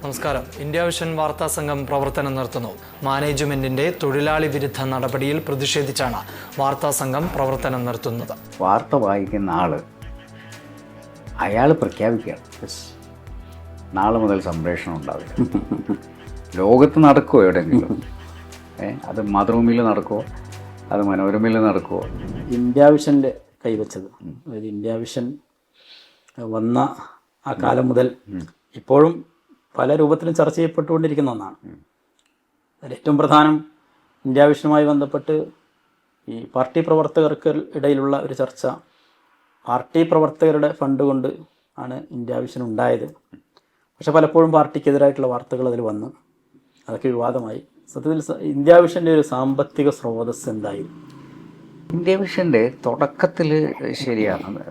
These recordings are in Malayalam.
നമസ്കാരം. ഇന്ത്യ വിഷൻ വാർത്താ സംഘം പ്രവർത്തനം നിർത്തുന്നു. മാനേജ്മെന്റിന്റെ തൊഴിലാളി വിരുദ്ധ നടപടിയിൽ പ്രതിഷേധിച്ചാണ് വാർത്താ സംഘം പ്രവർത്തനം നിർത്തുന്നത്. വാർത്ത വായിക്കുന്ന ആള് അയാൾ പ്രഖ്യാപിക്കുകയാണ്, നാളെ മുതൽ സംപ്രേഷണം ഉണ്ടാവില്ല. ലോകത്ത് നടക്കുമോ എവിടെയെങ്കിലും? അത് മാതൃഭൂമിയിൽ നടക്കുമോ, അത് മനോരമയിൽ നടക്കുമോ? ഇന്ത്യ വിഷനിൽ കൈവച്ചത്, അതായത് ഇന്ത്യ വിഷൻ വന്ന ആ കാലം മുതൽ ഇപ്പോഴും പല രൂപത്തിലും ചർച്ച ചെയ്യപ്പെട്ടുകൊണ്ടിരിക്കുന്ന ഒന്നാണ്. അതിൽ ഏറ്റവും പ്രധാനം ഇന്ത്യ വിഷനുമായി ബന്ധപ്പെട്ട് ഈ പാർട്ടി പ്രവർത്തകർക്ക് ഇടയിലുള്ള ഒരു ചർച്ച. പാർട്ടി പ്രവർത്തകരുടെ ഫണ്ട് കൊണ്ട് ആണ് ഇന്ത്യ വിഷൻ ഉണ്ടായത്. പക്ഷെ പലപ്പോഴും പാർട്ടിക്കെതിരായിട്ടുള്ള വാർത്തകൾ അതിൽ വന്നു, അതൊക്കെ വിവാദമായി. സത്യത്തിൽ ഇന്ത്യ വിഷൻ്റെ ഒരു സാമ്പത്തിക സ്രോതസ് എന്തായിരുന്നു? ഇന്ത്യ വിഷൻ്റെ തുടക്കത്തിൽ ശരിയാണ്,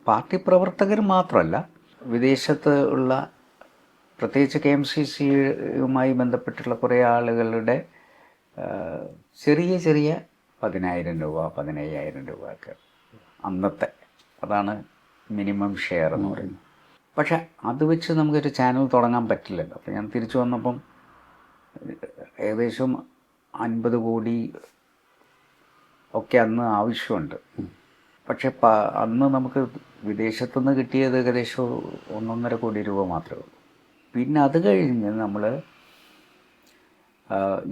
പാർട്ടി പ്രവർത്തകർ മാത്രമല്ല, വിദേശത്ത് ഉള്ള പ്രത്യേകിച്ച് KMCC-യുമായി ബന്ധപ്പെട്ടുള്ള കുറേ ആളുകളുടെ ചെറിയ 10,000 രൂപ 15,000 രൂപ ഒക്കെ അന്നത്തെ, അതാണ് മിനിമം ഷെയർ എന്ന് പറയുന്നത്. പക്ഷെ അത് വെച്ച് നമുക്കൊരു ചാനൽ തുടങ്ങാൻ പറ്റില്ലല്ലോ. അപ്പോൾ ഞാൻ തിരിച്ചു വന്നപ്പം ഏകദേശം 50 കോടി ഒക്കെ അന്ന് ആവശ്യമുണ്ട്. പക്ഷെ അന്ന് നമുക്ക് വിദേശത്തുനിന്ന് കിട്ടിയത് ഏകദേശം 1.5 കോടി രൂപ മാത്രമേ ഉള്ളൂ. പിന്നെ അത് കഴിഞ്ഞ്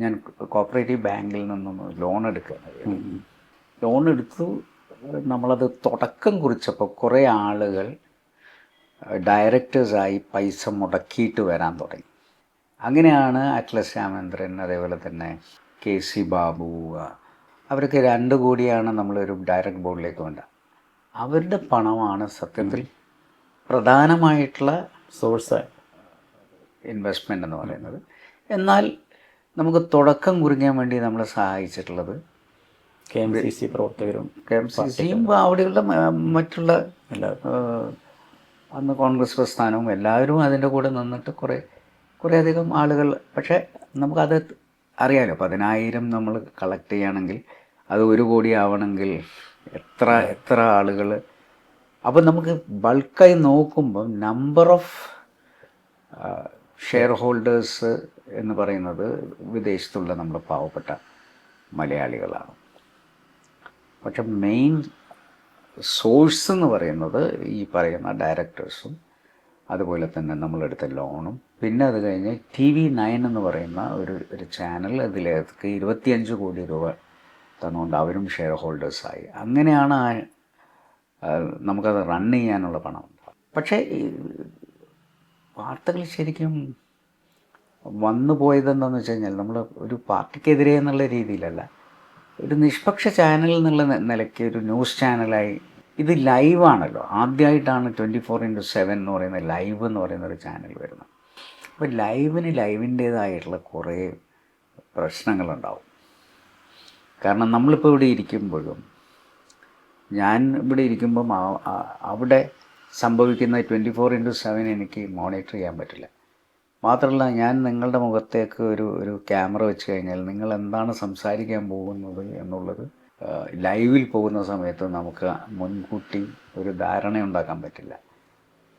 ഞാൻ കോപ്പറേറ്റീവ് ബാങ്കിൽ നിന്നും ലോൺ എടുക്കുകയാണ്. ലോൺ എടുത്തു. നമ്മളത് തുടക്കം കുറിച്ചപ്പോൾ കുറേ ആളുകൾ ഡയറക്ടേഴ്സായി പൈസ മുടക്കിയിട്ട് വരാൻ തുടങ്ങി. അങ്ങനെയാണ് അറ്റ്ലസ് രാമേന്ദ്രൻ, അതേപോലെ തന്നെ KC ബാബു, അവരൊക്കെ 2 കോടിയാണ് നമ്മളൊരു ഡയറക്റ്റ് ബോർഡിലേക്ക് വേണ്ട. അവരുടെ പണമാണ് സത്യത്തിൽ പ്രധാനമായിട്ടുള്ള സോഴ്സ് ഇൻവെസ്റ്റ്മെൻ്റ് എന്ന് പറയുന്നത്. എന്നാൽ നമുക്ക് തുടക്കം കുറിക്കാൻ വേണ്ടി നമ്മളെ സഹായിച്ചിട്ടുള്ളത് KMCC പ്രവർത്തകരും KMCC-യും അവിടെയുള്ള മറ്റുള്ള അന്ന് കോൺഗ്രസ് പ്രസ്ഥാനവും എല്ലാവരും അതിൻ്റെ കൂടെ നിന്നിട്ട് കുറേ അധികം ആളുകൾ. പക്ഷേ നമുക്കത് അറിയാമല്ലോ, 10,000 നമ്മൾ കളക്ട് ചെയ്യുകയാണെങ്കിൽ അത് 1 കോടി ആവണമെങ്കിൽ എത്ര ആളുകൾ. അപ്പം നമുക്ക് ബൾക്കായി നോക്കുമ്പോൾ നമ്പർ ഓഫ് ഷെയർ ഹോൾഡേഴ്സ് എന്ന് പറയുന്നത് വിദേശത്തുള്ള നമ്മുടെ പാവപ്പെട്ട മലയാളികളാണ്. പക്ഷെ മെയിൻ സോഴ്സ് എന്ന് പറയുന്നത് ഈ പറയുന്ന ഡയറക്ടേഴ്സും അതുപോലെ തന്നെ നമ്മളെടുത്ത ലോണും, പിന്നെ അത് കഴിഞ്ഞ് TV9 എന്ന് പറയുന്ന ഒരു ചാനൽ, അതിലേക്ക് 25 കോടി രൂപ തന്നുകൊണ്ട് അവരും ഷെയർ ഹോൾഡേഴ്സായി. അങ്ങനെയാണ് നമുക്കത് റൺ ചെയ്യാനുള്ള പണം. പക്ഷേ വാർത്തകൾ ശരിക്കും വന്നു പോയതെന്താണെന്ന് വെച്ച് കഴിഞ്ഞാൽ, നമ്മൾ ഒരു പാർട്ടിക്കെതിരെ എന്നുള്ള രീതിയിലല്ല, ഒരു നിഷ്പക്ഷ ചാനൽ എന്നുള്ള നിലയ്ക്ക് ഒരു ന്യൂസ് ചാനലായി. ഇത് ലൈവാണല്ലോ, ആദ്യമായിട്ടാണ് 24/7 എന്ന് പറയുന്ന ലൈവ് എന്ന് പറയുന്ന ഒരു ചാനൽ വരുന്നത്. അപ്പോൾ ലൈവിൻ്റേതായിട്ടുള്ള കുറേ പ്രശ്നങ്ങളുണ്ടാവും. കാരണം നമ്മളിപ്പോൾ ഇവിടെ ഇരിക്കുമ്പോഴും, ഞാൻ ഇവിടെ ഇരിക്കുമ്പം അവിടെ സംഭവിക്കുന്ന 24/7 എനിക്ക് മോണിറ്റർ ചെയ്യാൻ പറ്റില്ല. മാത്രമല്ല, ഞാൻ നിങ്ങളുടെ മുഖത്തേക്ക് ഒരു ക്യാമറ വെച്ച് കഴിഞ്ഞാൽ നിങ്ങൾ എന്താണ് സംസാരിക്കാൻ പോകുന്നത് എന്നുള്ളത് ലൈവിൽ പോകുന്ന സമയത്ത് നമുക്ക് മുൻകൂട്ടി ഒരു ധാരണ ഉണ്ടാക്കാൻ പറ്റില്ല.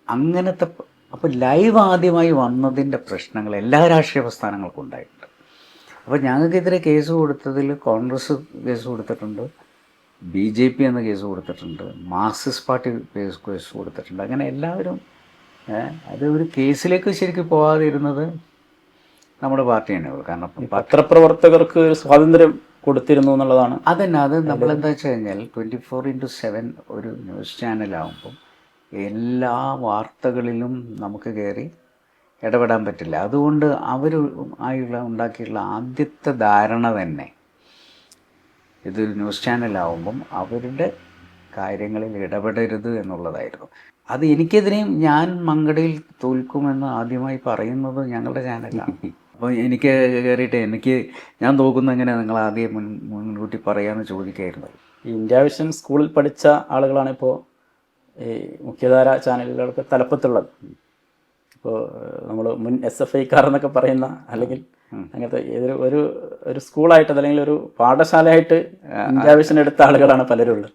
അങ്ങനത്തെ അപ്പോൾ ലൈവ് ആദ്യമായി വന്നതിൻ്റെ പ്രശ്നങ്ങൾ എല്ലാ രാഷ്ട്രീയ പ്രസ്ഥാനങ്ങൾക്കും ഉണ്ടായിട്ടുണ്ട്. അപ്പോൾ ഞങ്ങൾക്കെതിരെ കേസ് കൊടുത്തതിൽ കോൺഗ്രസ് കേസ് കൊടുത്തിട്ടുണ്ട്, BJP എന്ന കേസ് കൊടുത്തിട്ടുണ്ട്, മാർക്സിസ്റ്റ് പാർട്ടി കേസ് കൊടുത്തിട്ടുണ്ട്. അങ്ങനെ എല്ലാവരും അത് ഒരു കേസിലേക്ക് ശരിക്കും പോകാതിരുന്നത് നമ്മുടെ പാർട്ടി തന്നെയുള്ളൂ. കാരണം പത്രപ്രവർത്തകർക്ക് ഒരു സ്വാതന്ത്ര്യം കൊടുത്തിരുന്നു എന്നുള്ളതാണ്. അതന്നെ, അത് നമ്മളെന്താ വെച്ച് കഴിഞ്ഞാൽ 24/7 ഒരു ന്യൂസ് ചാനലാകുമ്പം എല്ലാ വാർത്തകളിലും നമുക്ക് കയറി ഇടപെടാൻ പറ്റില്ല. അതുകൊണ്ട് ഉണ്ടാക്കിയിട്ടുള്ള ആദ്യത്തെ ധാരണ തന്നെ ഇതൊരു ന്യൂസ് ചാനലാവുമ്പം അവരുടെ കാര്യങ്ങളിൽ ഇടപെടരുത് എന്നുള്ളതായിരുന്നു. അത് എനിക്കെതിരെയും ഞാൻ മങ്കടയിൽ തോൽക്കുമെന്ന് ആദ്യമായി പറയുന്നത് ഞങ്ങളുടെ ചാനലാണ്. അപ്പോൾ എനിക്ക് കയറിയിട്ട് ഞാൻ തോക്കുന്ന എങ്ങനെ നിങ്ങൾ ആദ്യം മുൻകൂട്ടി പറയാമെന്ന് ചോദിക്കായിരുന്നു. ഈ ഇന്ത്യ വിഷൻ സ്കൂളിൽ പഠിച്ച ആളുകളാണ് ഇപ്പോൾ ഈ മുഖ്യധാര ചാനലുകൾക്ക് തലപ്പത്തുള്ളത്. ഇപ്പോൾ നമ്മൾ മുൻ SFIക്കാർ എന്നൊക്കെ പറയുന്ന, അല്ലെങ്കിൽ അങ്ങനത്തെ ഒരു സ്കൂളായിട്ട് അല്ലെങ്കിൽ ഒരു പാഠശാലയായിട്ട് ഇന്ത്യ വിഷൻ എടുത്ത ആളുകളാണ് പലരും ഉള്ളത്.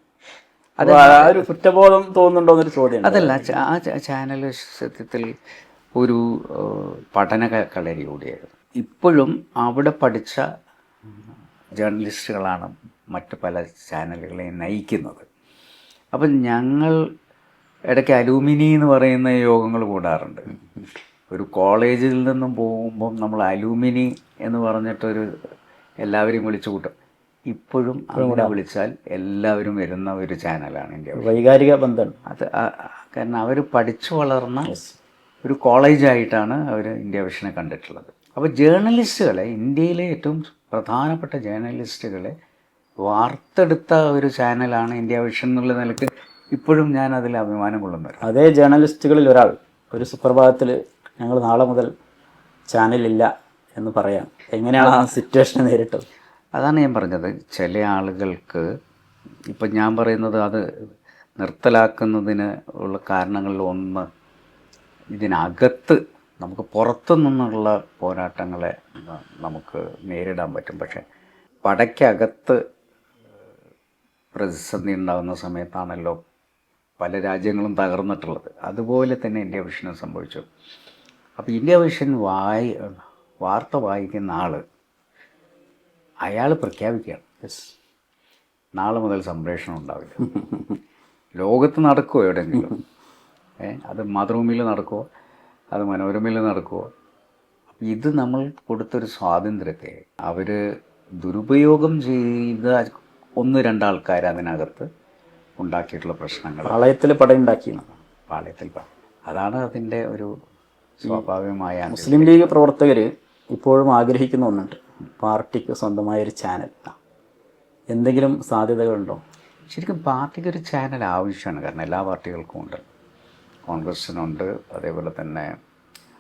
അത് ആ ഒരു കുറ്റബോധം തോന്നുന്നുണ്ടോ എന്നൊരു ചോദ്യം. അതല്ല, ആ ചാനൽ സത്യത്തിൽ ഒരു പഠന കളരി കൂടിയായിരുന്നു. ഇപ്പോഴും അവിടെ പഠിച്ച ജേർണലിസ്റ്റുകളാണ് മറ്റ് പല ചാനലുകളെയും നയിക്കുന്നത്. അപ്പം ഞങ്ങൾ ഇടയ്ക്ക് അലൂമിനി എന്ന് പറയുന്ന യോഗങ്ങൾ കൂടാറുണ്ട്. ഒരു കോളേജിൽ നിന്നും പോകുമ്പം നമ്മൾ അലൂമിനി എന്ന് പറഞ്ഞിട്ടൊരു എല്ലാവരെയും വിളിച്ചു കൂട്ടും. ഇപ്പോഴും അങ്ങനെ വിളിച്ചാൽ എല്ലാവരും വരുന്ന ഒരു ചാനലാണ് ഇന്ത്യ വിഷൻ. വൈകാരിക ബന്ധം അത് കാരണം അവർ പഠിച്ചു വളർന്ന ഒരു കോളേജായിട്ടാണ് അവർ ഇന്ത്യ വിഷനെ കണ്ടിട്ടുള്ളത്. അപ്പോൾ ജേർണലിസ്റ്റുകളെ, ഇന്ത്യയിലെ ഏറ്റവും പ്രധാനപ്പെട്ട ജേർണലിസ്റ്റുകളെ വാർത്തെടുത്ത ഒരു ചാനലാണ് ഇന്ത്യ വിഷൻ എന്നുള്ള നിലയ്ക്ക് ഇപ്പോഴും ഞാൻ അതിൽ അഭിമാനം കൊള്ളുന്നത്. അതേ ജേർണലിസ്റ്റുകളിൽ ഒരാൾ ഒരു സുപ്രഭാതത്തിൽ ഞങ്ങൾ നാളെ മുതൽ ചാനലില്ല എന്ന് പറയാം. എങ്ങനെയാണ് ആ സിറ്റുവേഷനെ നേരിട്ടത്? അതാണ് ഞാൻ പറഞ്ഞത്. ചില ആളുകൾക്ക് ഇപ്പം ഞാൻ പറയുന്നത് അത് നിർത്തലാക്കുന്നതിന് ഉള്ള കാരണങ്ങളിൽ ഒന്ന്, ഇതിനകത്ത് നമുക്ക് പുറത്തു നിന്നുള്ള പോരാട്ടങ്ങളെ നമുക്ക് നേരിടാൻ പറ്റും. പക്ഷേ പടയ്ക്കകത്ത് പ്രതിസന്ധി ഉണ്ടാകുന്ന സമയത്താണല്ലോ പല രാജ്യങ്ങളും തകർന്നിട്ടുള്ളത്. അതുപോലെ തന്നെ ഇന്ത്യ വിഷനും സംഭവിച്ചു. അപ്പോൾ ഇന്ത്യ വിഷൻ വാർത്ത വായിക്കുന്ന ആൾ അയാൾ പ്രഖ്യാപിക്കുകയാണ്, നാളെ മുതൽ സംപ്രേഷണം ഉണ്ടാവില്ല. ലോകത്ത് നടക്കുമോ എവിടെയെങ്കിലും? അത് മാതൃഭൂമിയിൽ നടക്കുമോ, അത് മനോരമയിൽ നടക്കുമോ? അപ്പം ഇത് നമ്മൾ കൊടുത്തൊരു സ്വാതന്ത്ര്യത്തെ അവർ ദുരുപയോഗം ചെയ്ത 1-2 ആൾക്കാർ അതിനകത്ത് ഉണ്ടാക്കിയിട്ടുള്ള പ്രശ്നങ്ങൾ. പാളയത്തിൽ പടയുണ്ടാക്കിയെന്നാണ്. പാളയത്തിൽ പട, അതാണ് അതിൻ്റെ ഒരു സ്വാഭാവികമായ. മുസ്ലിം ലീഗ് പ്രവർത്തകർ ഇപ്പോഴും ആഗ്രഹിക്കുന്ന ഒന്നുണ്ട്, പാർട്ടിക്ക് സ്വന്തമായൊരു ചാനൽ. എന്തെങ്കിലും സാധ്യതകളുണ്ടോ? ശരിക്കും പാർട്ടിക്ക് ഒരു ചാനൽ ആവശ്യമാണ്. കാരണം എല്ലാ പാർട്ടികൾക്കും ഉണ്ട്, കോൺഗ്രസ്സിനുണ്ട്, അതേപോലെ തന്നെ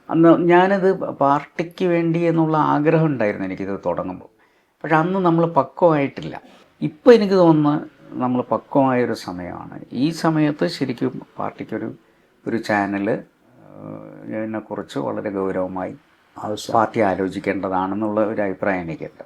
അന്ന് ഞാനത് പാർട്ടിക്ക് വേണ്ടി എന്നുള്ള ആഗ്രഹം ഉണ്ടായിരുന്നു എനിക്കിത് തുടങ്ങുമ്പോൾ. പക്ഷെ അന്ന് നമ്മൾ പക്വമായിട്ടില്ല. ഇപ്പോൾ എനിക്ക് തോന്നുന്നു നമ്മൾ പക്വമായൊരു സമയമാണ്. ഈ സമയത്ത് ശരിക്കും പാർട്ടിക്കൊരു ചാനൽ ഇതിനെക്കുറിച്ച് വളരെ ഗൗരവമായി പാർട്ടി ആലോചിക്കേണ്ടതാണെന്നുള്ള ഒരു അഭിപ്രായം എനിക്കുണ്ട്.